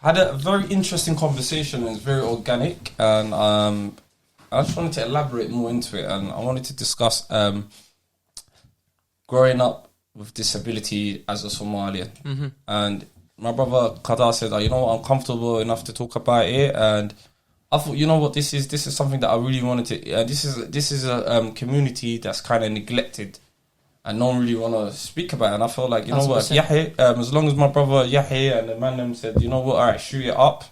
had a very interesting conversation. It's very organic, and I just wanted to elaborate more into it, and I wanted to discuss growing up with disability as a Somalian. And my brother Qadar said, you know what, I'm comfortable enough to talk about it, and I thought, you know what, this is something that I really wanted to. This is a community that's kind of neglected, and no one really want to speak about it. And I felt like, you know what, Yahya, as long as my brother Yahya and the man them said, you know what, all right, shoot it up,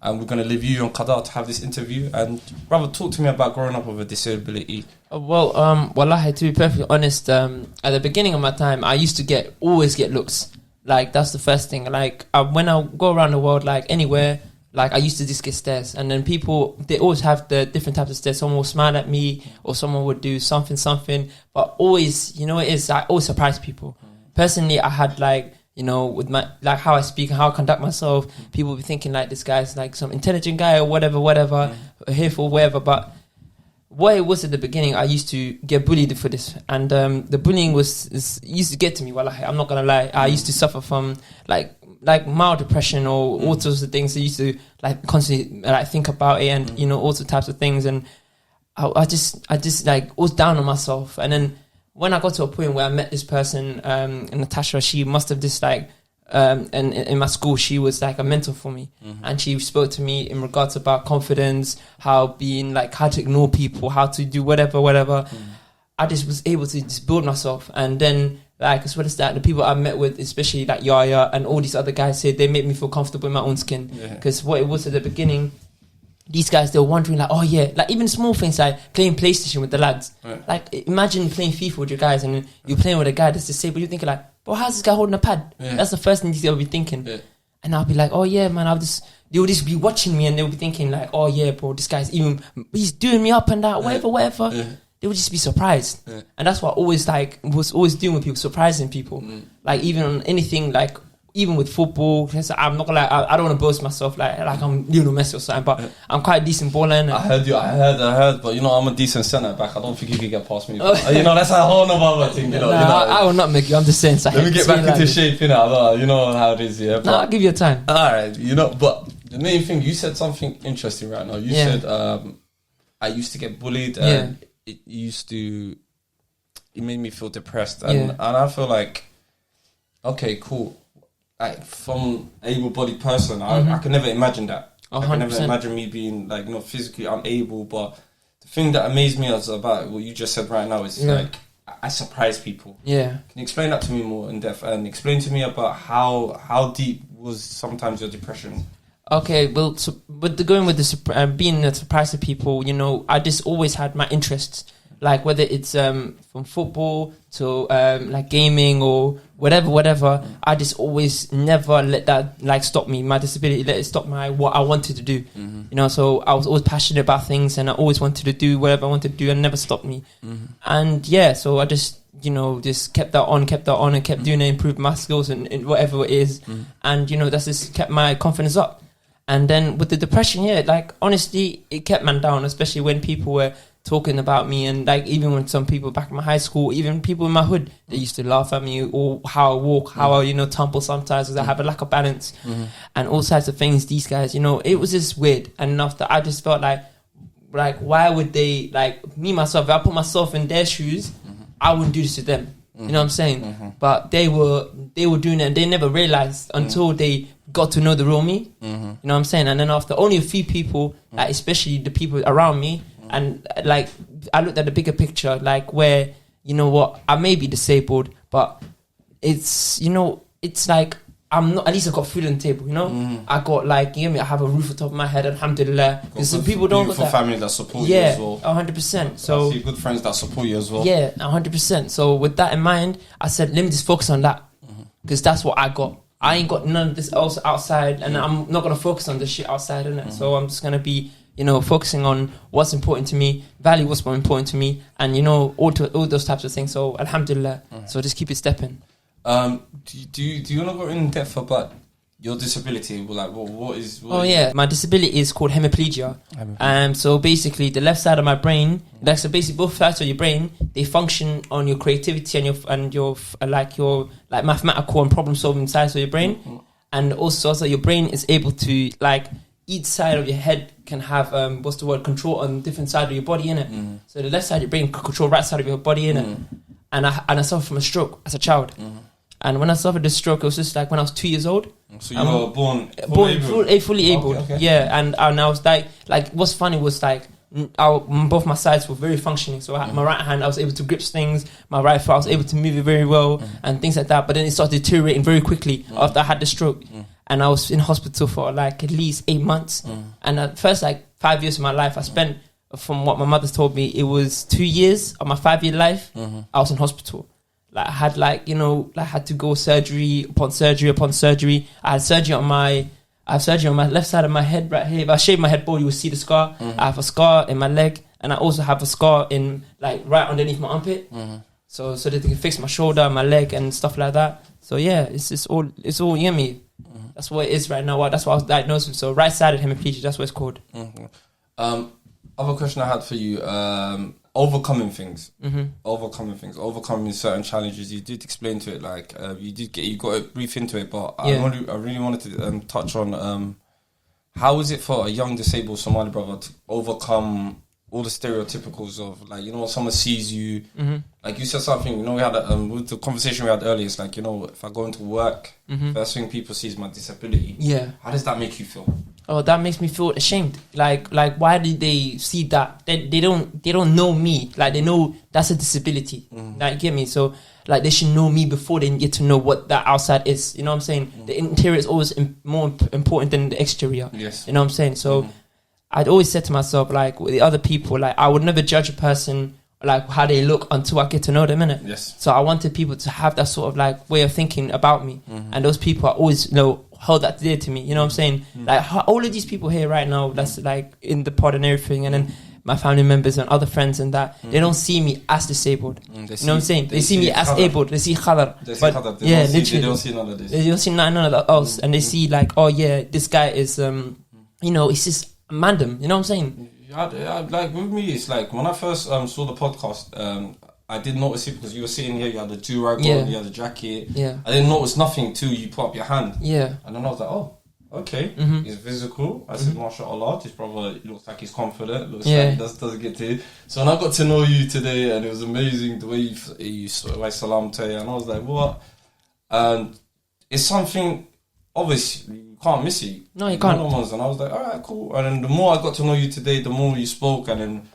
and we're going to leave you and Qadar to have this interview. And brother, talk to me about growing up with a disability. Wallahi, to be perfectly honest, at the beginning of my time, I used to always get looks. Like, that's the first thing. Like, when I go around the world, like anywhere, like I used to just get stares, and then people, they always have the different types of stares. Someone will smile at me, or someone would do something, but always, you know, I always surprise people. Personally, I had like, you know, with my, like how I speak and how I conduct myself, people will be thinking like this guy's like some intelligent guy or whatever, here for whatever. But what it was at the beginning, I used to get bullied for this, and the bullying used to get to me. Wallahi, I'm not gonna lie, I used to suffer from like mild depression or all sorts of things. I used to like constantly like think about it, and you know, all sorts of types of things, and I just like was down on myself. And then when I got to a point where I met this person, Natasha, she must have just like and in my school, she was like a mentor for me, and she spoke to me in regards about confidence, how to ignore people, how to do whatever. I just was able to just build myself. And then like, as well as that, the people I met with, especially like Yaya and all these other guys, said they made me feel comfortable in my own skin. Because what it was at the beginning, these guys, they were wondering like, oh yeah, like even small things like playing PlayStation with the lads. Like imagine playing FIFA with your guys, and you're playing with a guy that's disabled. You're thinking like, bro, how's this guy holding a pad? That's the first thing they'll be thinking. And I'll be like, oh yeah, man, they would just be watching me, and they'll be thinking like, oh yeah, bro, this guy's he's doing me up and that, whatever. They would just be surprised. And that's what I was always doing with people, surprising people. Like even on anything, like even with football, I'm not gonna lie, I don't want to boast myself like I'm Lionel Messi or something, but I'm quite a decent baller. I heard, but you know, I'm a decent centre back. I don't think you can get past me. You know, that's a whole nother thing. I will not make you. I'm just saying. Let me get back into shape. You know how it is. Yeah. No, I'll give you a time. All right. You know, but the main thing, you said something interesting right now. You said I used to get bullied, and it made me feel depressed, and I feel like, okay, cool. Like from able-bodied person, I could never imagine that. I could never imagine me being like, you know, physically unable. But the thing that amazed me about what you just said right now is like, I surprise people. Can you explain that to me more in depth, and explain to me about how deep was sometimes your depression? Okay, well, so going with the being a surprise to people, you know, I just always had my interests. Like whether it's from football to like gaming or whatever, I just always never let that like stop me. My disability, let it stop what I wanted to do. You know, so I was always passionate about things, and I always wanted to do whatever I wanted to do, and never stopped me. And so I just, you know, just kept that on, and kept doing it, improved my skills and whatever it is, and you know, that's just kept my confidence up. And then with the depression, like honestly, it kept man down, especially when people were talking about me, and like even when some people back in my high school, even people in my hood, they used to laugh at me, or how I walk, how I, you know, tumble sometimes because I have a lack of balance, and all types of things. These guys, you know, it was just weird enough that I just felt like why would they, like me myself, if I put myself in their shoes, I wouldn't do this to them. You know what I'm saying? But they were doing it, and they never realized until they got to know the real me. You know what I'm saying? And then after only a few people, like especially the people around me, and like I looked at the bigger picture, like where, you know what, I may be disabled, but it's, you know, it's like I'm not, at least I got food on the table, you know. I got like, you know, I have a roof on top of my head, alhamdulillah. Because some people don't got that. Family that support you as well. 100%. So I see good friends that support you as well. 100%. So with that in mind, I said, let me just focus on that, because that's what I got. I ain't got none of this else outside, and I'm not gonna focus on the shit outside, innit? So I'm just gonna be, you know, focusing on what's important to me, value what's more important to me, and you know, all those types of things. So alhamdulillah. So just keep it stepping. Do you want to go in depth about your disability? Like, what is? My disability is called hemiplegia. So basically, the left side of my brain, like so basically both sides of your brain, they function on your creativity and your mathematical and problem solving sides of your brain. and also your brain is able to like each side of your head can have control on different side of your body in it. So the left side of your brain can control right side of your body in it. And I suffered from a stroke as a child. And when I suffered the stroke, it was just like when I was 2 years old. So you were born fully able. Okay. Yeah, and I was like what's funny was like both my sides were very functioning. So I had my right hand, I was able to grip things. My right foot, I was able to move it very well and things like that. But then it started deteriorating very quickly after I had the stroke. And I was in hospital for like at least 8 months. And at first, like 5 years of my life, I spent, from what my mother told me, it was 2 years of my 5-year life. I was in hospital. Like I had I had to go surgery upon surgery upon surgery. I had surgery on my left side of my head right here. If I shave my head bald, you will see the scar. I have a scar in my leg, and I also have a scar in like right underneath my armpit. So that they can fix my shoulder, my leg, and stuff like that. So yeah, it's all yummy. That's what it is right now. That's what I was diagnosed with. So right-sided hemiplegia, that's what it's called. Other question I had for you, overcoming things. Overcoming certain challenges. You did explain to it, like you got a brief into it, but I really wanted to touch on how is it for a young disabled Somali brother to overcome all the stereotypicals of, like, when someone sees you, like you said something, we had with the conversation we had earlier, it's like, if I go into work, first thing people see is my disability. Yeah. How does that make you feel? Oh, that makes me feel ashamed. Like why did they see that? They don't know me. Like, they know that's a disability. Like, get me? So, like, they should know me before they get to know what that outside is. You know what I'm saying? The interior is always more important than the exterior. Yes. You know what I'm saying? So, I'd always said to myself, like, with the other people, like, I would never judge a person, like, how they look until I get to know them, innit? Yes. So I wanted people to have that sort of, like, way of thinking about me. And those people are always, hold that dear to me. You know what I'm saying? Like, all of these people here right now, that's, like, in the pod and everything, and then my family members and other friends and that, they don't see me as disabled. You know what I'm saying? They see me as able. They see khadar. They don't see none of this. They don't see none of that else. And they see, like, oh, yeah, this guy is, it's just mandem. You know what I'm saying? Like, with me, it's like when I first saw the podcast, I did notice it because you were sitting here, you had the do-rag on, you had the jacket. Yeah. I didn't notice nothing till you put up your hand. Yeah. And then I was like, oh, okay. He's physical. I said, mashallah, this brother looks like he's confident, looks like he doesn't get to. So when I got to know you today, and it was amazing the way you salam to you, and I was like, what? And it's something, obviously, you can't miss it. No, you can't. And I was like, all right, cool. And then the more I got to know you today, the more you spoke, and then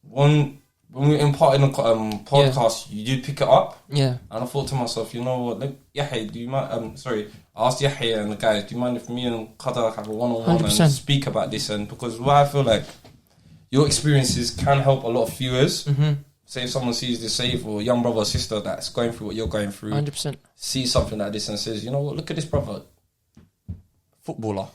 when we were in part in the podcast, you did pick it up. Yeah. And I thought to myself, you know what, Yahya, do you mind, I asked Yahya and the guys, do you mind if me and Qatar have a one-on-one and speak about this? And because I feel like your experiences can help a lot of viewers. Say if someone sees disabled or young brother or sister that's going through what you're going through, 100%. See something like this and says, you know what, look at this brother, footballer,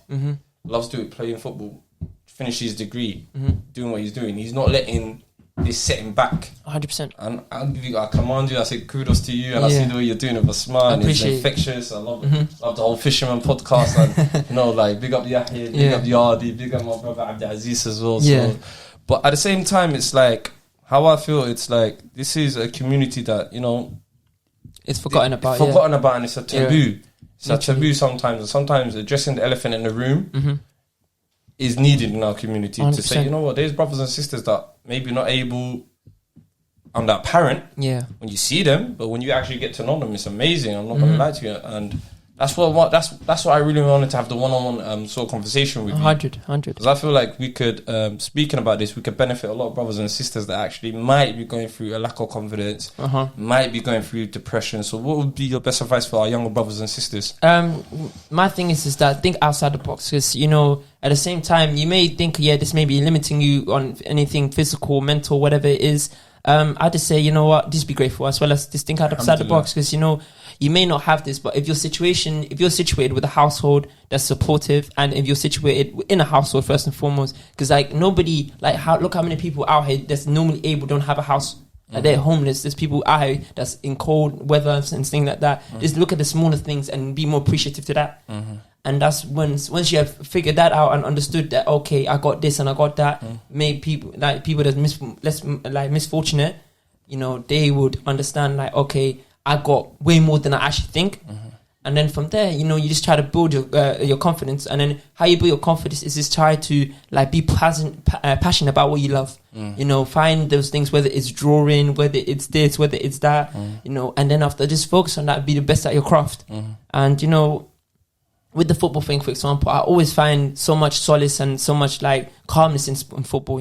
loves to playing football, finish his degree, doing what he's doing. He's not letting this set him back. 100%. And I command you, I say kudos to you, and I see the way you're doing it with a smile, and it's infectious. I love the whole Fisherman podcast, and like, big up Yahya, big up Yardi, big up my brother Abdul Aziz as well. So. But at the same time, it's like, how I feel, it's like, this is a community that, it's forgotten about. And it's a taboo. It's a taboo sometimes, and sometimes addressing the elephant in the room is needed in our community 100%. To say, you know what, there's brothers and sisters that maybe not able, I'm that parent when you see them, but when you actually get to know them, it's amazing. I'm not gonna lie to you, and that's what I really wanted to have the one-on-one sort of conversation with 100 because I feel like we could, speaking about this, we could benefit a lot of brothers and sisters that actually might be going through a lack of confidence, might be going through depression. So what would be your best advice for our younger brothers and sisters? My thing is that think outside the box, because at the same time you may think this may be limiting you on anything physical, mental, whatever it is. I just say, you know what, just be grateful, as well as just think outside the box, because you may not have this, but if you're situated with a household that's supportive, and if you're situated in a household first and foremost, because like nobody, like look how many people out here that's normally able don't have a house. Like they're homeless. There's people out here that's in cold weather and things like that. Just look at the smaller things and be more appreciative to that. And that's once you have figured that out and understood that, okay, I got this and I got that, made people that's less misfortunate, they would understand, like, okay, I got way more than I actually think. And then from there, you just try to build your confidence. And then how you build your confidence is just try to like be passionate about what you love. Find those things, whether it's drawing, whether it's this, whether it's that, and then after just focus on that, be the best at your craft. And, with the football thing, for example, I always find so much solace and so much like calmness in football,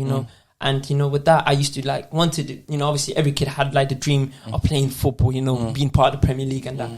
And, with that, I used to like wanted, obviously every kid had like the dream of playing football, being part of the Premier League and that.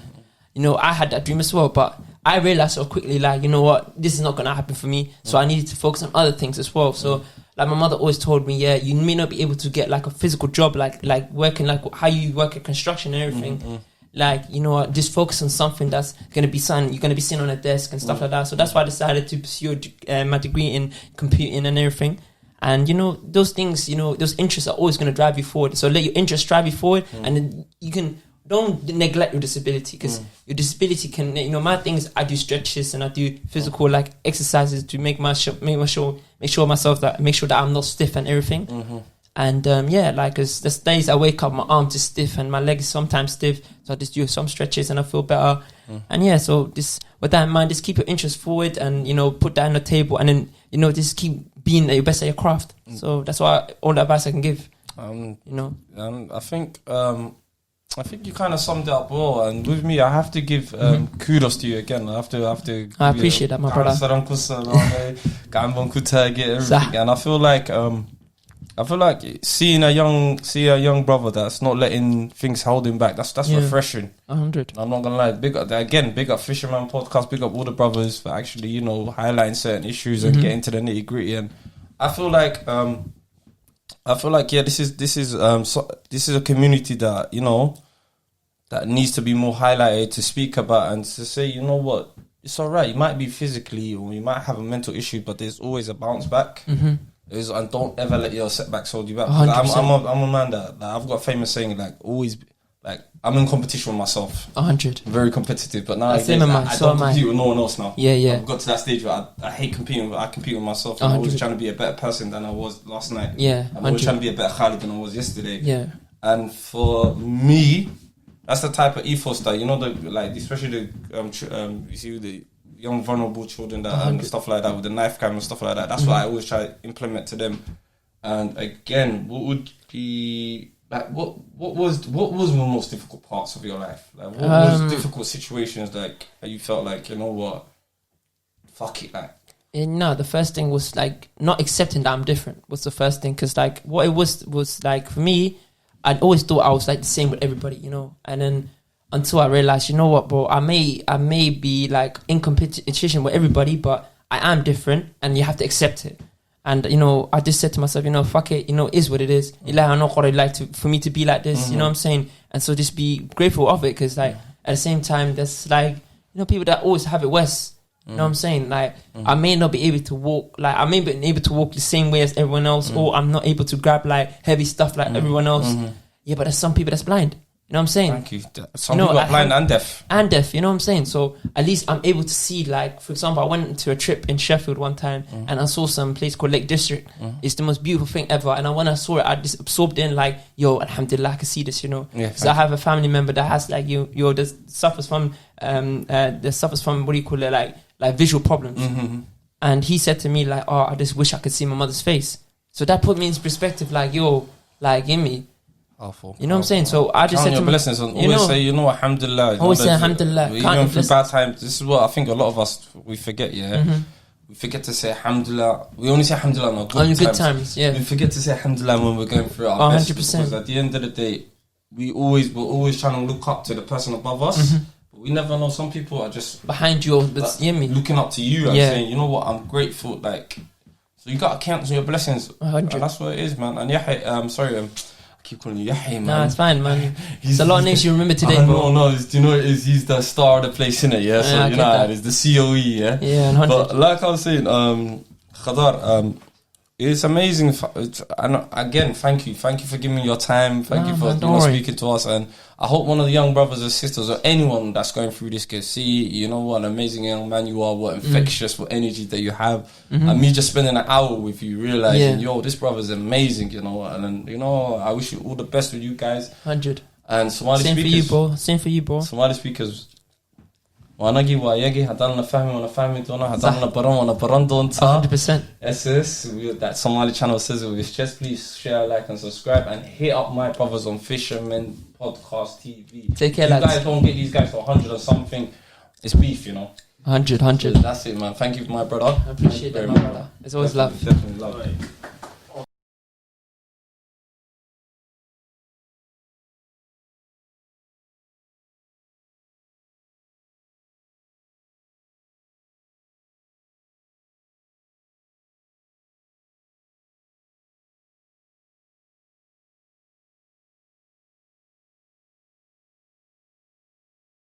I had that dream as well, but I realized so quickly, like, you know what, this is not going to happen for me. So I needed to focus on other things as well. So, like, my mother always told me, you may not be able to get like a physical job, like working, like how you work at construction and everything. Like, just focus on something that's going to be you're going to be sitting on a desk and stuff like that. So that's why I decided to pursue my degree in computing and everything. And, those things, those interests are always going to drive you forward. So let your interests drive you forward and then you can... Don't neglect your disability, because your disability can, my thing is I do stretches and I do physical like exercises to make sure that I'm not stiff and everything. And like cause there's days I wake up, my arms are stiff and my legs sometimes stiff, so I just do some stretches and I feel better. And so this, with that in mind, just keep your interest forward and put that on the table, and then just keep being your best at your craft. So that's all the advice I can give. I think you kind of summed it up well, and with me, I have to give kudos to you again. I have to. I appreciate that, my brother. And I feel like seeing a young brother that's not letting things hold him back. That's refreshing. 100. I'm not gonna lie. Big up Fisherman Podcast. Big up all the brothers for actually highlighting certain issues and getting to the nitty gritty. And I feel like this is a community that that needs to be more highlighted, to speak about and to say, you know what, it's all right. You might be physically or you might have a mental issue, but there's always a bounce back. And don't ever let your setbacks hold you back. I'm a man that I've got a famous saying, like, always, like, I'm in competition with myself. 100. Very competitive, but now I don't compete with no one else now. Yeah. I've got to that stage where I hate competing, but I compete with myself. I'm always trying to be a better person than I was last night. Yeah, I'm always trying to be a better Khalid than I was yesterday. Yeah. And for me, that's the type of ethos that, especially you see the young vulnerable children that and stuff like that, with the knife cam and stuff like that. That's what I always try to implement to them. And again, what would be... Like what was the most difficult parts of your life? Like what was difficult situations like you felt like, you know what, fuck it, like? No, the first thing was like not accepting that I'm different was the first thing, because like what it was like for me, I'd always thought I was like the same with everybody, and then until I realized, you know what, bro, I may be like in competition with everybody, but I am different and you have to accept it. And, I just said to myself, fuck it, it is what it is. I'm not going to like for me to be like this, you know what I'm saying? And so just be grateful of it, because, like, at the same time, there's, like, people that always have it worse. You know what I'm saying? Like, I may not be able to walk, like, I may be able to walk the same way as everyone else, or I'm not able to grab, like, heavy stuff like everyone else. Yeah, but there's some people that's blind. You know what I'm saying? Thank you. Some people are blind and deaf. And deaf, you know what I'm saying? So at least I'm able to see, like, for example, I went to a trip in Sheffield one time and I saw some place called Lake District. It's the most beautiful thing ever. And when I saw it, I just absorbed in, like, yo, alhamdulillah, I can see this, Yeah, so I have a family member that has, like, that suffers from, what do you call it, like visual problems. And he said to me, like, oh, I just wish I could see my mother's face. So that put me in perspective, like, yo, like, give me. Awful. You know what I'm saying? So I just said to blessings and always say, alhamdulillah. Always say alhamdulillah. Even through bad times, this is what I think a lot of us, we forget, We forget to say alhamdulillah. We only say alhamdulillah on good times. Yeah. We forget to say alhamdulillah when we're going through our best. 100%. Because at the end of the day, we're always trying to look up to the person above us. But we never know. Some people are just behind you, but looking up to you and saying, you know what, I'm grateful. Like, so you got to count on your blessings. 100. And that's what it is, man. And sorry, keep calling you Yahya, man. Nah, it's fine, man. It's a lot of names you remember today, bro. No, do you know he's the star of the place, innit? Yeah, so it's the COE, yeah. Yeah, 100. But like I was saying, Khadar, it's amazing. And again, thank you for giving me your time. Thank you for speaking to us. And I hope one of the young brothers or sisters or anyone that's going through this can see, what an amazing young man you are, what infectious, what energy that you have. And me just spending an hour with you, realizing, yo, this brother's amazing, And then, I wish you all the best with you guys. 100. And Somali Same speakers. Same for you, bro. Somali speakers, وانا اجي وياجي هضلنا فاهمين وانا فاهمين دونا هضلنا برون وانا برون دون 100%. SS that Somali channel says it with chest. Please share, like, and subscribe, and hit up my brothers on Fisherman Podcast TV. Take care, you lads. guys don't get these guys for 100 or something. It's beef, you know. 100. So that's it, man. Thank you, my brother. I appreciate that, my brother. It's always love. Definitely love.